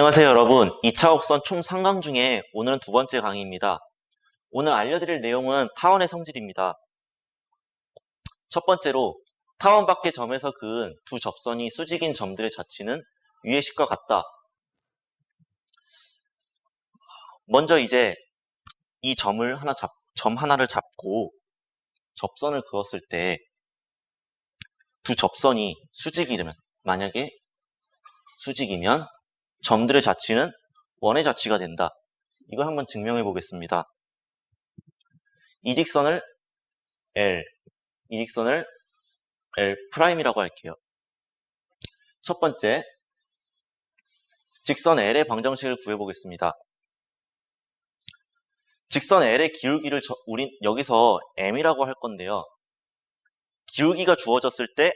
안녕하세요 여러분. 2차 곡선 총 3강 중에 오늘은 두 번째 강의입니다. 오늘 알려드릴 내용은 타원의 성질입니다. 첫 번째로 타원 밖의 점에서 그은 두 접선이 수직인 점들의 좌치는 위의 식과 같다. 먼저 이제 이 점 하나를 잡고 접선을 그었을 때 두 접선이 수직이면, 만약에 수직이면 점들의 좌치는 원의 좌치가 된다. 이걸 한번 증명해 보겠습니다. 이 직선을 L, 이 직선을 L'이라고 할게요. 첫 번째, 직선 L의 방정식을 구해보겠습니다. 직선 L의 기울기를 우린 여기서 M이라고 할 건데요. 기울기가 주어졌을 때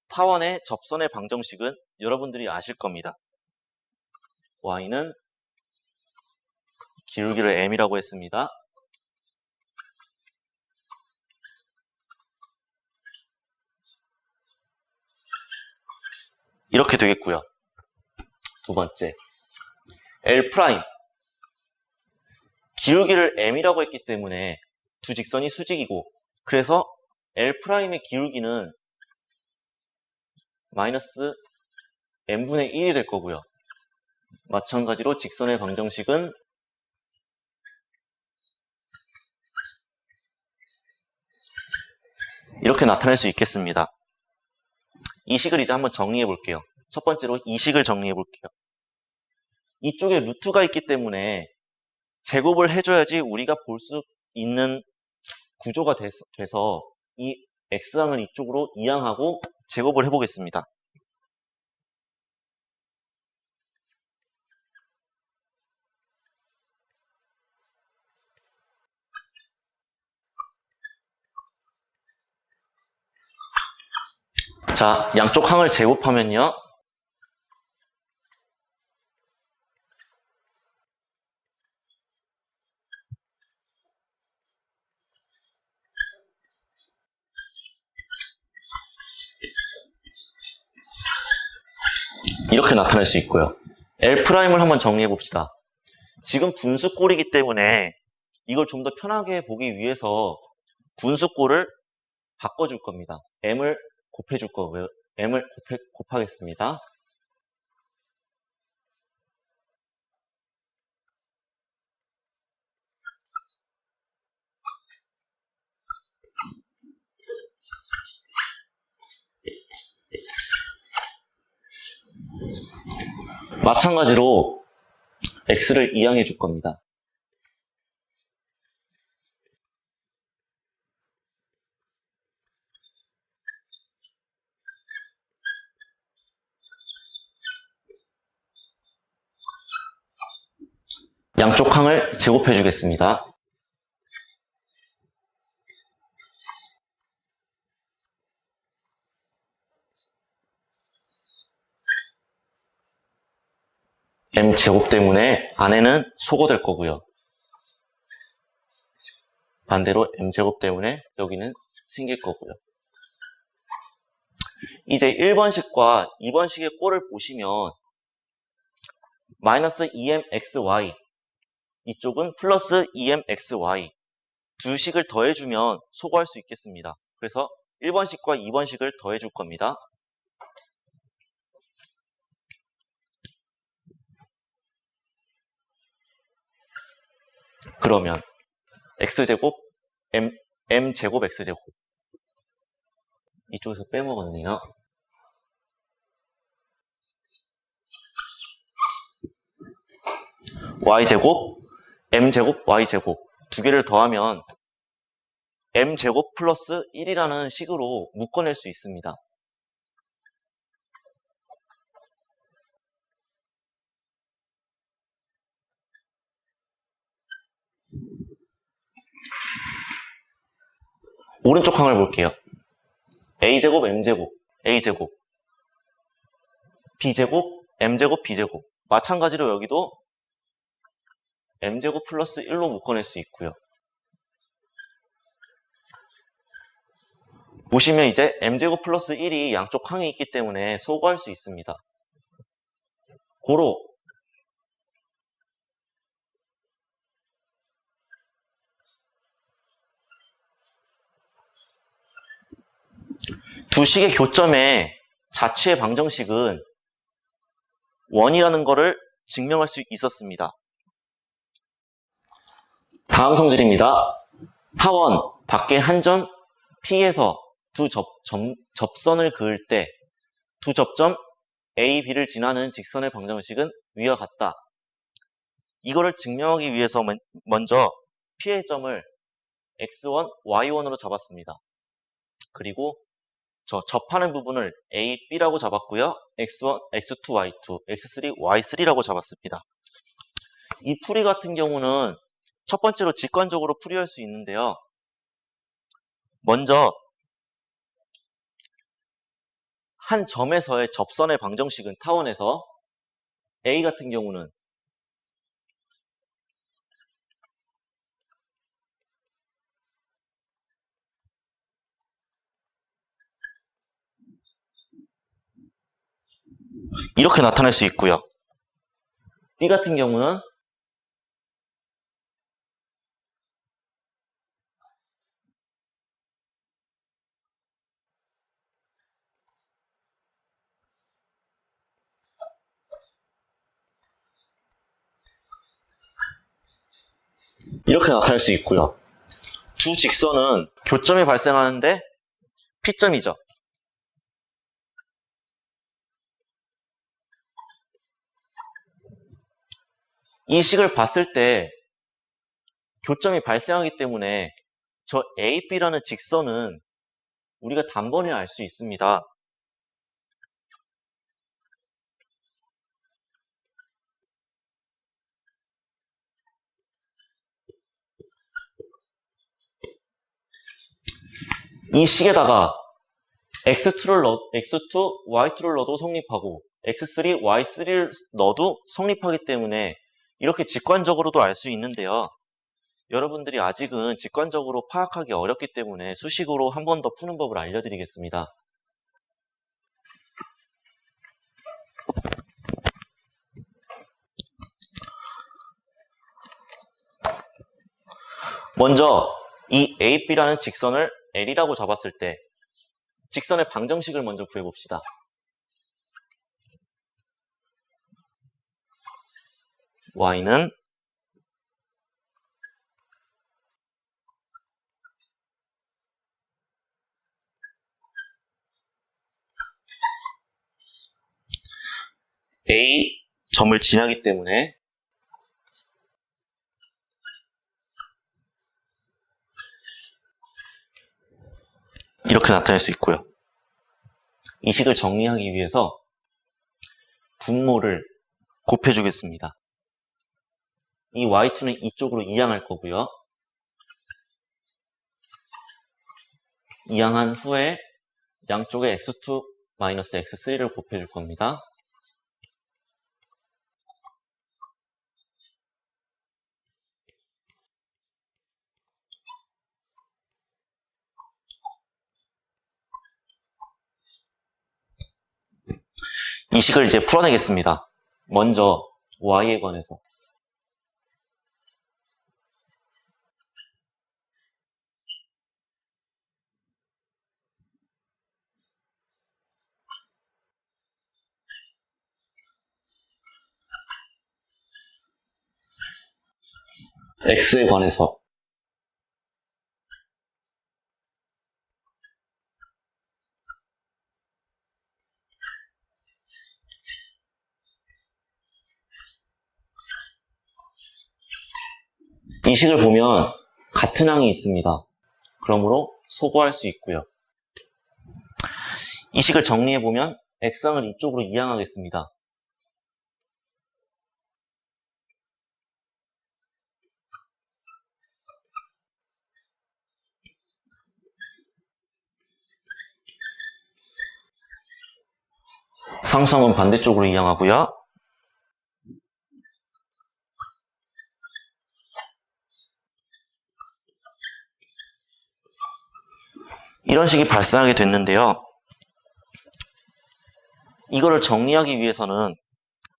타원의 접선의 방정식은 여러분들이 아실 겁니다. Y는 기울기를 M이라고 했습니다. 이렇게 되겠고요. 두 번째, L'. 기울기를 M이라고 했기 때문에 두 직선이 수직이고, 그래서 L'의 기울기는 마이너스 M분의 1이 될 거고요. 마찬가지로 직선의 방정식은 이렇게 나타낼 수 있겠습니다. 이 식을 이제 한번 정리해 볼게요. 첫 번째로 이 식을 정리해 볼게요. 이쪽에 루트가 있기 때문에 제곱을 해줘야지 우리가 볼 수 있는 구조가 돼서 이 x항을 이쪽으로 이항하고 제곱을 해보겠습니다. 자, 양쪽 항을 제곱하면요. 이렇게 나타낼 수 있고요. L'을 한번 정리해 봅시다. 지금 분수꼴이기 때문에 이걸 좀 더 편하게 보기 위해서 분수꼴을 바꿔줄 겁니다. M을 곱해줄 거고요. M을 곱하겠습니다. 마찬가지로 x를 이항해 줄 겁니다. 양쪽 항을 제곱해 주겠습니다. m제곱 때문에 안에는 소거될 거고요. 반대로 m제곱 때문에 여기는 생길 거고요. 이제 1번식과 2번식의 꼴을 보시면 마이너스 2mxy, 이쪽은 플러스 2mxy 두 식을 더해주면 소거할 수 있겠습니다. 그래서 1번식과 2번식을 더해줄 겁니다. 그러면 x제곱, m제곱 x제곱, 이쪽에서 빼먹었네요. y제곱, m제곱, y제곱 두 개를 더하면 m제곱 플러스 1이라는 식으로 묶어낼 수 있습니다. 오른쪽 항을 볼게요. a제곱, m제곱, a제곱, b제곱, m제곱, b제곱. 마찬가지로 여기도 m제곱 플러스 1로 묶어낼 수 있고요. 보시면 이제 m제곱 플러스 1이 양쪽 항에 있기 때문에 소거할 수 있습니다. 고로 두 식의 교점의 자취의 방정식은 원이라는 것을 증명할 수 있었습니다. 다음 성질입니다. 타원 밖에 한 점 P에서 두 접선을 그을 때 두 접점 A, B를 지나는 직선의 방정식은 위와 같다. 이거를 증명하기 위해서 먼저 P의 점을 X1, Y1으로 잡았습니다. 그리고 저 접하는 부분을 A, B라고 잡았고요. X1, X2, Y2, X3, Y3라고 잡았습니다. 이 풀이 같은 경우는 첫 번째로 직관적으로 풀이할 수 있는데요. 먼저 한 점에서의 접선의 방정식은 타원에서 A 같은 경우는 이렇게 나타낼 수 있고요. B 같은 경우는 이렇게 나타낼 수 있고요. 두 직선은 교점이 발생하는데 P점이죠. 이 식을 봤을 때 교점이 발생하기 때문에 저 AB라는 직선은 우리가 단번에 알 수 있습니다. 이 식에다가 X2, Y2를 넣어도 성립하고 X3, Y3를 넣어도 성립하기 때문에 이렇게 직관적으로도 알 수 있는데요. 여러분들이 아직은 직관적으로 파악하기 어렵기 때문에 수식으로 한 번 더 푸는 법을 알려드리겠습니다. 먼저 이 AB라는 직선을 L이라고 잡았을 때 직선의 방정식을 먼저 구해봅시다. Y는 A 점을 지나기 때문에 이렇게 나타낼 수 있고요. 이 식을 정리하기 위해서 분모를 곱해주겠습니다. 이 Y2는 이쪽으로 이항할 거고요. 이항한 후에 양쪽에 X2 마이너스 X3를 곱해줄 겁니다. 이 식을 이제 풀어내겠습니다. 먼저 Y에 관해서 X에 관해서 이 식을 보면 같은 항이 있습니다. 그러므로 소거할 수 있고요. 이 식을 정리해보면 X항을 이쪽으로 이항하겠습니다. 상수항은 반대쪽으로 이항하고요. 이런 식이 발생하게 됐는데요. 이거를 정리하기 위해서는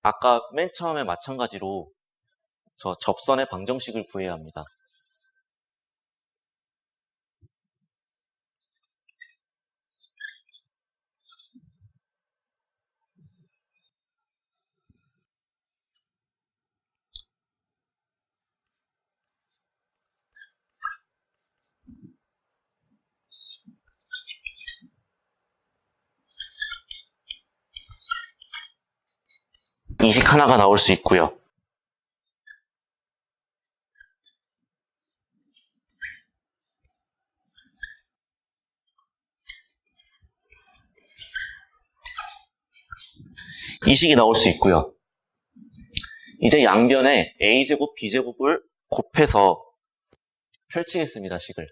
아까 맨 처음에 마찬가지로 저 접선의 방정식을 구해야 합니다. 이식 하나가 나올 수 있고요. 이식이 나올 수 있고요. 이제 양변에 a제곱, b제곱을 곱해서 펼치겠습니다, 식을.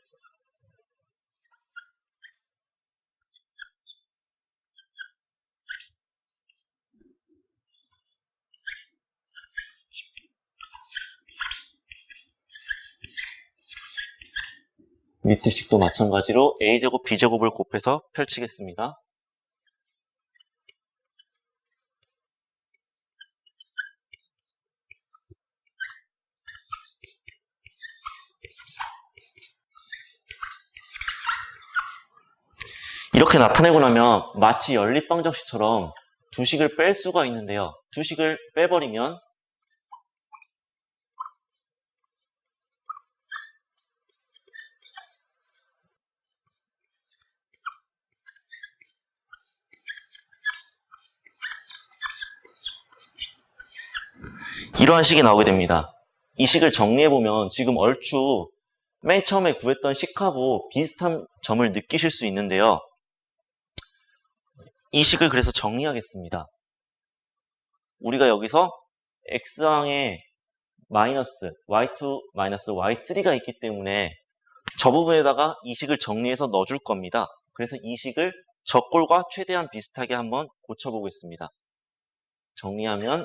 밑에 식도 마찬가지로 a제곱, b제곱을 곱해서 펼치겠습니다. 이렇게 나타내고 나면 마치 연립방정식처럼 두 식을 뺄 수가 있는데요. 두 식을 빼버리면 이러한 식이 나오게 됩니다. 이 식을 정리해보면 지금 얼추 맨 처음에 구했던 식하고 비슷한 점을 느끼실 수 있는데요. 이 식을 그래서 정리하겠습니다. 우리가 여기서 x항에 마이너스 y2 마이너스 y3가 있기 때문에 저 부분에다가 이 식을 정리해서 넣어줄 겁니다. 그래서 이 식을 적골과 최대한 비슷하게 한번 고쳐보겠습니다. 정리하면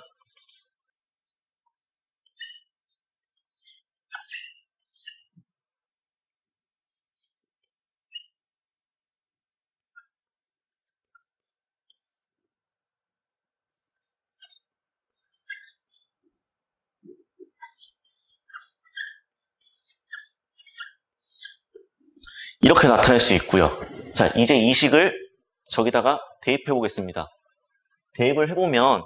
이렇게 나타낼 수 있고요. 자, 이제 이 식을 저기다가 대입해 보겠습니다. 대입을 해보면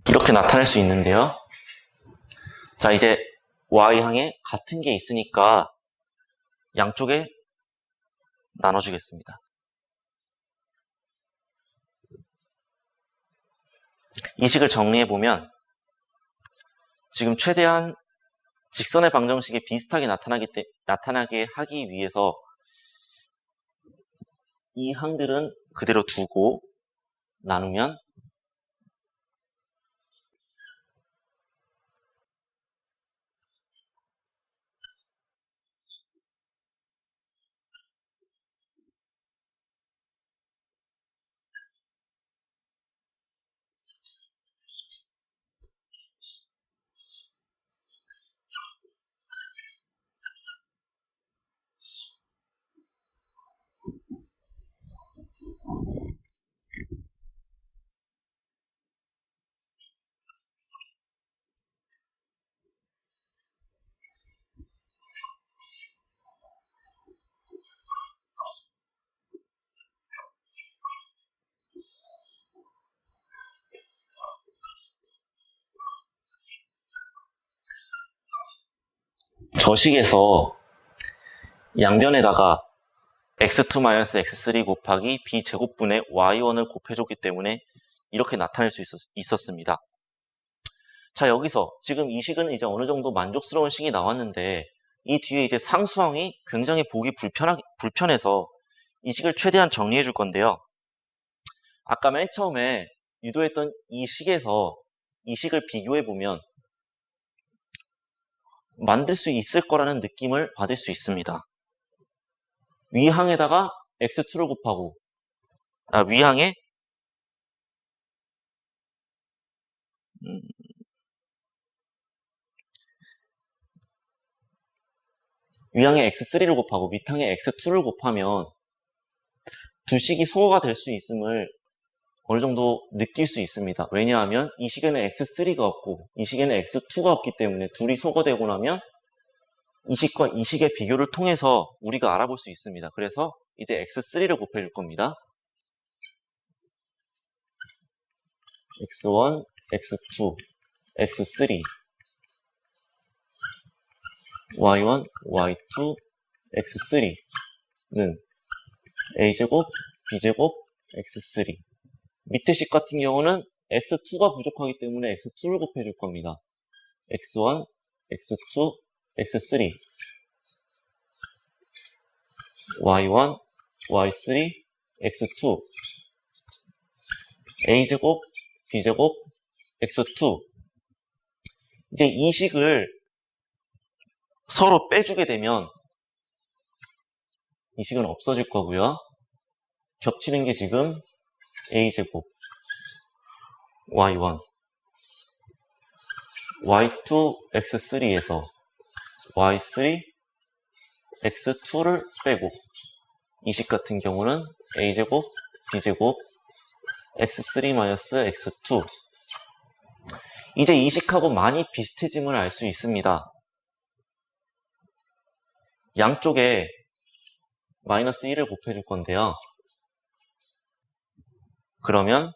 이렇게 나타낼 수 있는데요. 자, 이제 y항에 같은 게 있으니까 양쪽에 나눠주겠습니다. 이 식을 정리해보면 지금 최대한 직선의 방정식에 비슷하게 나타나게 하기 위해서 이 항들은 그대로 두고 나누면 저 식에서 양변에다가 x2-x3 곱하기 b제곱분의 y1을 곱해줬기 때문에 이렇게 나타낼 수 있었습니다. 자, 여기서 지금 이 식은 이제 어느 정도 만족스러운 식이 나왔는데 이 뒤에 이제 상수항이 굉장히 보기 불편해서 이 식을 최대한 정리해 줄 건데요. 아까 맨 처음에 유도했던 이 식에서 이 식을 비교해 보면 만들 수 있을 거라는 느낌을 받을 수 있습니다. 위항에다가 x2를 곱하고 위항에 위항에 x3를 곱하고 밑항에 x2를 곱하면 두 식이 소거가 될 수 있음을 어느 정도 느낄 수 있습니다. 왜냐하면 이 식에는 x3가 없고 이 식에는 x2가 없기 때문에 둘이 소거되고 나면 이 식과 이 식의 비교를 통해서 우리가 알아볼 수 있습니다. 그래서 이제 x3를 곱해줄 겁니다. x1, x2, x3, y1, y2, x3는 a제곱, b제곱, x3. 밑에 식 같은 경우는 x2가 부족하기 때문에 x2를 곱해줄 겁니다. x1, x2, x3, y1, y3, x2, a제곱, b제곱, x2. 이제 이 식을 서로 빼주게 되면 이 식은 없어질 거고요. 겹치는 게 지금 a제곱, y1, y2, x3에서 y3, x2를 빼고 이 식 같은 경우는 a제곱, b제곱, x3-x2. 이제 이 식하고 많이 비슷해짐을 알 수 있습니다. 양쪽에 마이너스 1을 곱해줄 건데요. 그러면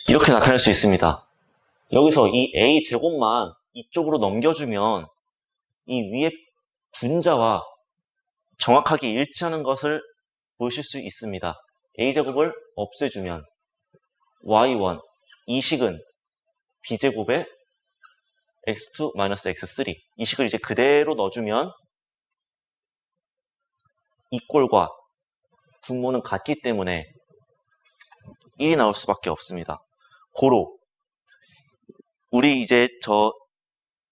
이렇게 나타낼 수 있습니다. 여기서 이 a제곱만 이쪽으로 넘겨주면 이 위에 분자와 정확하게 일치하는 것을 보실 수 있습니다. a제곱을 없애주면 y1, 이 식은 b제곱에 x2-x3, 이 식을 이제 그대로 넣어주면 이 꼴과 분모는 같기 때문에 1이 나올 수밖에 없습니다. 고로 우리 이제 저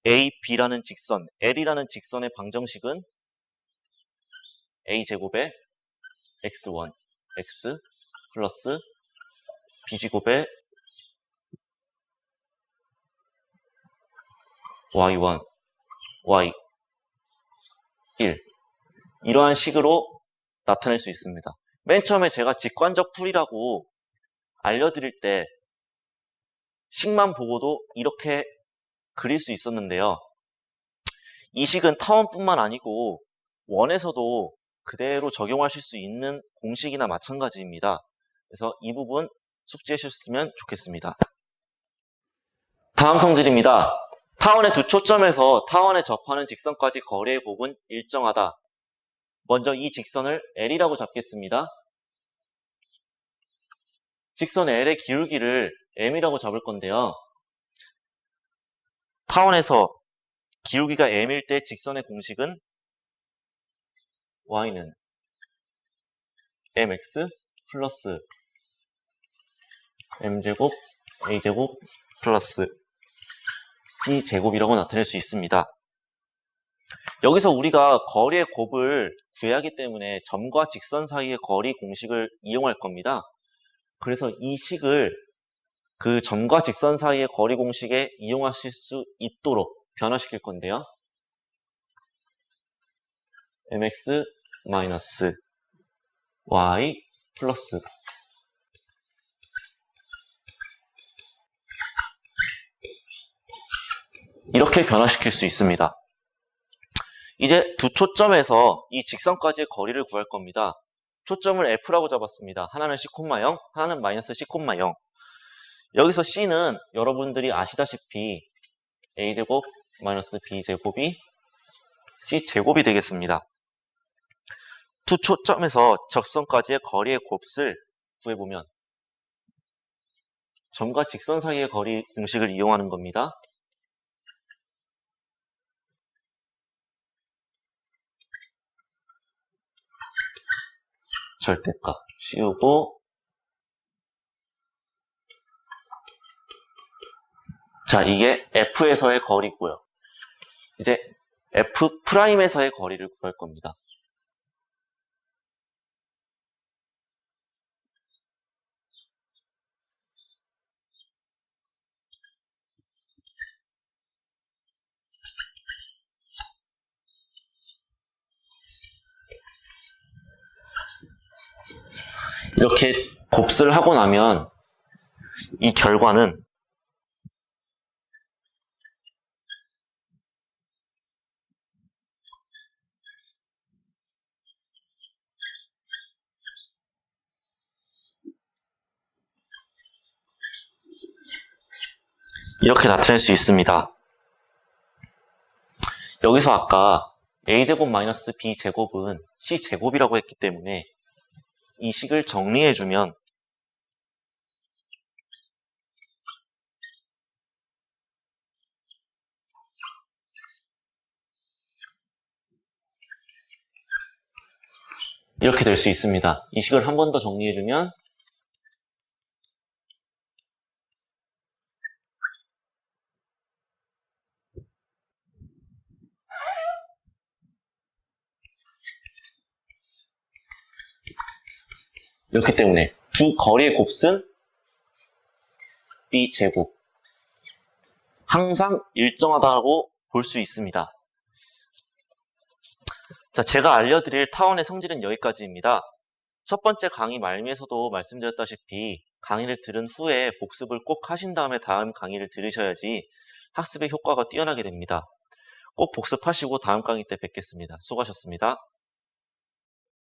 A, B라는 직선, L이라는 직선의 방정식은 A제곱에 x1, x 플러스 B제곱에 y1, y 1 이러한 식으로 나타낼 수 있습니다. 맨 처음에 제가 직관적 풀이라고 알려드릴 때 식만 보고도 이렇게 그릴 수 있었는데요. 이 식은 타원뿐만 아니고 원에서도 그대로 적용하실 수 있는 공식이나 마찬가지입니다. 그래서 이 부분 숙지하셨으면 좋겠습니다. 다음 성질입니다. 타원의 두 초점에서 타원에 접하는 직선까지 거리의 곱은 일정하다. 먼저 이 직선을 L이라고 잡겠습니다. 직선 L의 기울기를 M이라고 잡을 건데요. 타원에서 기울기가 M일 때 직선의 공식은 Y는 mx 플러스 m제곱 a제곱 플러스 b제곱이라고 나타낼 수 있습니다. 여기서 우리가 거리의 곱을 구해야 하기 때문에 점과 직선 사이의 거리 공식을 이용할 겁니다. 그래서 이 식을 그 점과 직선 사이의 거리 공식에 이용하실 수 있도록 변화시킬 건데요. mx 마이너스 y 플러스 이렇게 변화시킬 수 있습니다. 이제 두 초점에서 이 직선까지의 거리를 구할 겁니다. 초점을 F라고 잡았습니다. 하나는 C, 0, 하나는 마이너스 C, 0. 여기서 C는 여러분들이 아시다시피 A제곱 마이너스 B제곱이 C제곱이 되겠습니다. 두 초점에서 접선까지의 거리의 곱을 구해보면 점과 직선 사이의 거리 공식을 이용하는 겁니다. 절대값 씌우고, 자, 이게 F에서의 거리고요. 이제 F'에서의 거리를 구할 겁니다. 이렇게 곱슬 하고 나면 이 결과는 이렇게 나타낼 수 있습니다. 여기서 아까 a제곱 마이너스 b제곱은 c제곱이라고 했기 때문에 이 식을 정리해주면 이렇게 될 수 있습니다. 이 식을 한 번 더 정리해주면 이렇기 때문에 두 거리의 곱은 b제곱 항상 일정하다고 볼 수 있습니다. 자, 제가 알려드릴 타원의 성질은 여기까지입니다. 첫 번째 강의 말미에서도 말씀드렸다시피 강의를 들은 후에 복습을 꼭 하신 다음에 다음 강의를 들으셔야지 학습의 효과가 뛰어나게 됩니다. 꼭 복습하시고 다음 강의 때 뵙겠습니다. 수고하셨습니다.